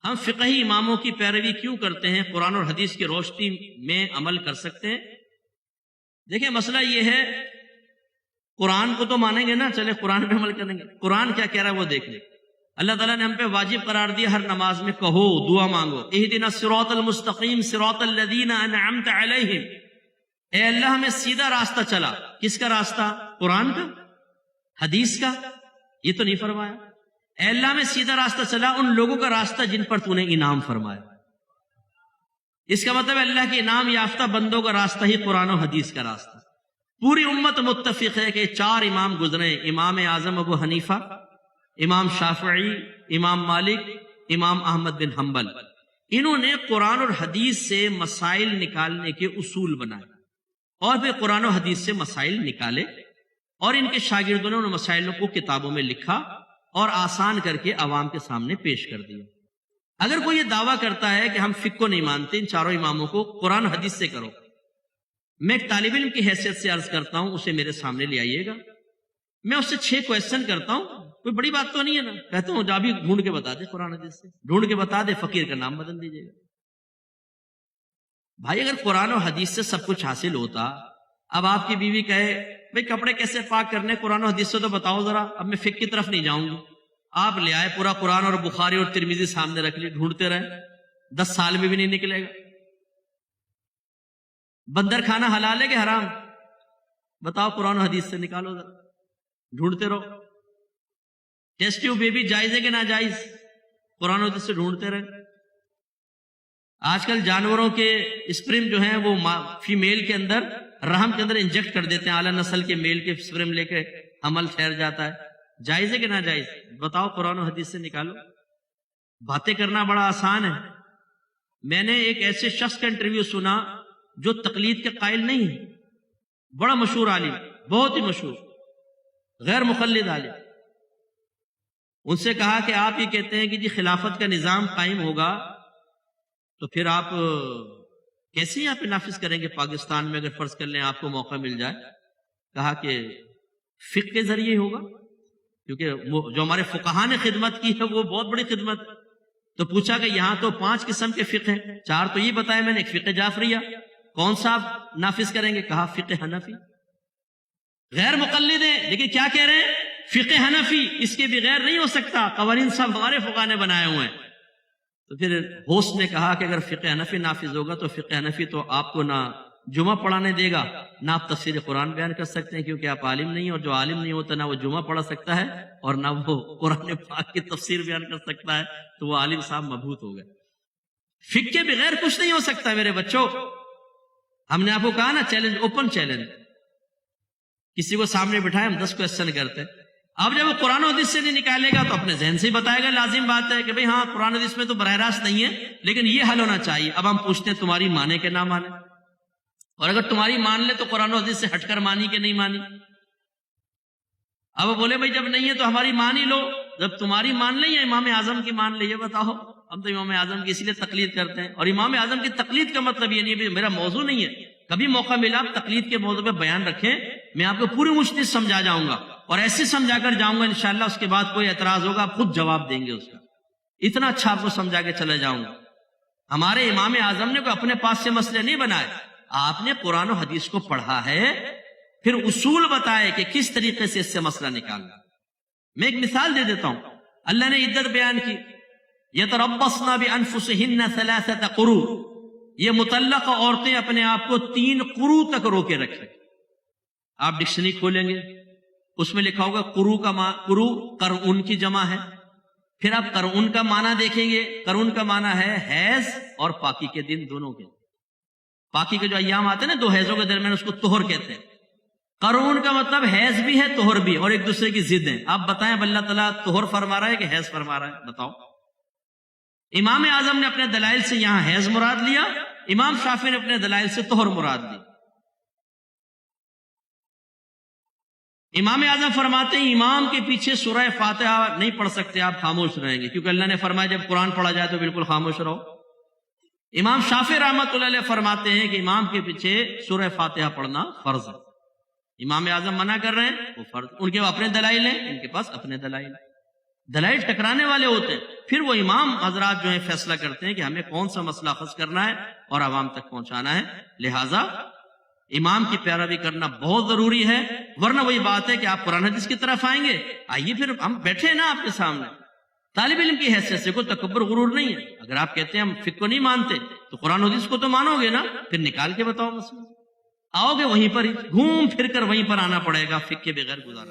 ہم فقہی اماموں کی پیروی کیوں کرتے ہیں؟ قرآن اور حدیث کی روشنی میں عمل کر سکتے ہیں؟ دیکھیں مسئلہ یہ ہے، قرآن کو تو مانیں گے نا، چلے قرآن پہ عمل کریں گے، قرآن کیا کہہ رہا ہے وہ دیکھ لیں۔ اللہ تعالیٰ نے ہم پہ واجب قرار دیا ہر نماز میں کہو، دعا مانگو، اہدنا الصراط المستقیم صراط الذین انعمت علیہم، اے اللہ ہمیں سیدھا راستہ چلا۔ کس کا راستہ؟ قرآن کا، حدیث کا؟ یہ تو نہیں فرمایا۔ اے اللہ میں سیدھا راستہ چلا ان لوگوں کا راستہ جن پر تو نے انعام فرمایا۔ اس کا مطلب اللہ کے انعام یافتہ بندوں کا راستہ ہی قرآن و حدیث کا راستہ۔ پوری امت متفق ہے کہ 4 امام گزرے، امام اعظم ابو حنیفہ، امام شافعی، امام مالک، امام احمد بن حنبل، انہوں نے قرآن اور حدیث سے مسائل نکالنے کے اصول بنائے اور پھر قرآن و حدیث سے مسائل نکالے، اور ان کے شاگردوں نے ان مسائلوں کو کتابوں میں لکھا اور آسان کر کے عوام کے سامنے پیش کر دیا۔ اگر کوئی یہ دعویٰ کرتا ہے کہ ہم فقہ کو نہیں مانتے، ان 4 اماموں کو قرآن حدیث سے کرو، میں ایک طالب علم کی حیثیت سے عرض کرتا ہوں، اسے میرے سامنے لے آئیے گا، میں اس سے 6 کویسچن کرتا ہوں، کوئی بڑی بات تو نہیں ہے نا، کہتا ہوں جا بھی ڈھونڈ کے بتا دے، قرآن حدیث سے ڈھونڈ کے بتا دے، فقیر کا نام بدل دیجیے گا۔ بھائی اگر قرآن و حدیث سے سب کچھ حاصل ہوتا، اب آپ کی بیوی کہے بھئی کپڑے کیسے پاک کرنے، قرآن و حدیث سے تو بتاؤ ذرا، اب میں فقہ کی طرف نہیں جاؤں گی، آپ لے آئے پورا قرآن اور بخاری اور ترمذی سامنے رکھ لی، ڈھونڈتے رہے، 10 سال میں بھی نہیں نکلے گا۔ بندر کھانا حلال ہے کہ حرام؟ بتاؤ، قرآن و حدیث سے نکالو ذرا، ڈھونڈتے رہو۔ ٹیسٹ ٹیوب بیبی جائز ہے کہ ناجائز؟ قرآن و حدیث سے ڈھونڈتے رہے۔ آج کل جانوروں کے اسپرم جو ہیں وہ فیمیل کے اندر، رحم کے اندر انجیکٹ کر دیتے ہیں، اعلیٰ نسل کے میل کے اسپرم لے کے حمل ٹھہر جاتا ہے، جائز ہے کہ ناجائز؟ بتاؤ، قرآن و حدیث سے نکالو۔ باتیں کرنا بڑا آسان ہے۔ میں نے ایک ایسے شخص کا انٹرویو سنا جو تقلید کے قائل نہیں ہے، بڑا مشہور عالم، بہت ہی مشہور، غیر مقلد عالم۔ ان سے کہا کہ آپ یہ کہتے ہیں کہ جی خلافت کا نظام قائم ہوگا، تو پھر آپ کیسے یہاں پہ نافذ کریں گے پاکستان میں، اگر فرض کر لیں آپ کو موقع مل جائے؟ کہا کہ فقہ کے ذریعے ہوگا، کیونکہ جو ہمارے فقہاء نے خدمت کی ہے وہ بہت بڑی خدمت۔ تو پوچھا کہ یہاں تو 5 قسم کے فقہ ہیں، 4 تو یہ بتائے میں نے، ایک فقہ جعفریہ، کون سا آپ نافذ کریں گے؟ کہا فقہ حنفی۔ غیر مقلد ہیں لیکن کیا کہہ رہے ہیں؟ فقہ حنفی، اس کے بغیر نہیں ہو سکتا، قوانین سب ہمارے فقہاء نے بنائے ہوئے ہیں۔ تو پھر ہوسٹ نے کہا کہ اگر فقہ حنفی نافذ ہوگا تو فقہ حنفی تو آپ کو نہ جمعہ پڑھانے دے گا، نہ آپ تفسیر قرآن بیان کر سکتے ہیں، کیونکہ آپ عالم نہیں ہیں، اور جو عالم نہیں ہوتا نہ وہ جمعہ پڑھا سکتا ہے اور نہ وہ قرآن پاک کی تفسیر بیان کر سکتا ہے، تو وہ عالم صاحب مبہوت ہو گئے۔ فقہ کے بغیر کچھ نہیں ہو سکتا میرے بچوں۔ ہم نے آپ کو کہا نا، چیلنج، اوپن چیلنج، کسی کو سامنے بٹھائے ہم 10 کویسچن کرتے، اب جب وہ قرآن و حدیث سے نہیں نکالے گا تو اپنے ذہن سے ہی بتائے گا، لازم بات ہے کہ بھئی ہاں قرآن و حدیث میں تو براہ راست نہیں ہے لیکن یہ حل ہونا چاہیے۔ اب ہم پوچھتے ہیں تمہاری مانے کہ نہ مانے، اور اگر تمہاری مان لے تو قرآن و حدیث سے ہٹ کر مانی کہ نہیں مانی؟ اب وہ بولے بھئی جب نہیں ہے تو ہماری مان ہی لو، جب تمہاری مان لیں یا امام اعظم کی مان لیں، یہ بتاؤ۔ ہم تو امام اعظم کی اسی لیے تقلید کرتے ہیں، اور امام اعظم کی تقلید کا مطلب یہ نہیں ہے میرا موضوع نہیں ہے، کبھی موقع ملا آپ تقلید کے موضوع پہ بیان رکھیں، میں آپ کو پوری مشتمل سمجھا جاؤں گا، اور ایسے سمجھا کر جاؤں گا انشاءاللہ، اس کے بعد کوئی اعتراض ہوگا آپ خود جواب دیں گے اس کا، اتنا اچھا آپ کو سمجھا کے چلے جاؤں گا۔ ہمارے امام اعظم نے کوئی اپنے پاس سے مسئلے نہیں بنائے، آپ نے قرآن و حدیث کو پڑھا ہے، پھر اصول بتائے کہ کس طریقے سے اس سے مسئلہ نکالنا۔ میں ایک مثال دے دیتا ہوں، اللہ نے عدت بیان کی، یتربصن بانفسہن 3 قروء، یہ مطلقہ عورتیں اپنے آپ کو 3 قروء تک روکے رکھیں۔ آپ ڈکشنری کھولیں گے، اس میں لکھا ہوگا قروء کا قروء قرعن کی جمع ہے، پھر آپ قرعن کا معنی دیکھیں گے، قرعن کا معنی ہے حیض اور پاکی کے دن دونوں کے، پاکی کے جو ایام آتے ہیں نا 2 حیضوں کے درمیان، اس کو طہر کہتے ہیں۔ قرعن کا مطلب حیض بھی ہے طہر بھی، اور ایک دوسرے کی ضد ہیں۔ آپ بتائیں اب اللہ تعالیٰ طہر فرما رہا ہے کہ حیض فرما رہا ہے؟ بتاؤ۔ امام اعظم نے اپنے دلائل سے یہاں حیض مراد لیا، امام شافعی نے اپنے دلائل سے طہر مراد لی۔ امام اعظم فرماتے ہیں امام کے پیچھے سورہ فاتحہ نہیں پڑھ سکتے، آپ خاموش رہیں گے، کیونکہ اللہ نے فرمایا جب قرآن پڑھا جائے تو بالکل خاموش رہو۔ امام شافعی رحمۃ اللہ علیہ فرماتے ہیں کہ امام کے پیچھے سورہ فاتحہ پڑھنا فرض ہے۔ امام اعظم منع کر رہے ہیں، وہ فرض، ان کے اپنے دلائل ہیں، ان کے پاس اپنے دلائل ہیں۔ دلائل ٹکرانے والے ہوتے ہیں. پھر وہ امام حضرات جو ہیں فیصلہ کرتے ہیں کہ ہمیں کون سا مسئلہ اخذ کرنا ہے اور عوام تک پہنچانا ہے. لہٰذا امام کی پیروی کرنا بہت ضروری ہے، ورنہ وہی بات ہے کہ آپ قرآن حدیث کی طرف آئیں گے. آئیے پھر ہم بیٹھے ہیں نا آپ کے سامنے، طالب علم کی حیثیت سے کوئی تکبر غرور نہیں ہے. اگر آپ کہتے ہیں ہم فقہ کو نہیں مانتے تو قرآن حدیث کو تو مانو گے نا، پھر نکال کے بتاؤ مسئلہ. آؤ گے وہیں پر ہی، گھوم پھر کر وہیں پر آنا پڑے گا، فقہ کے بغیر گزارا.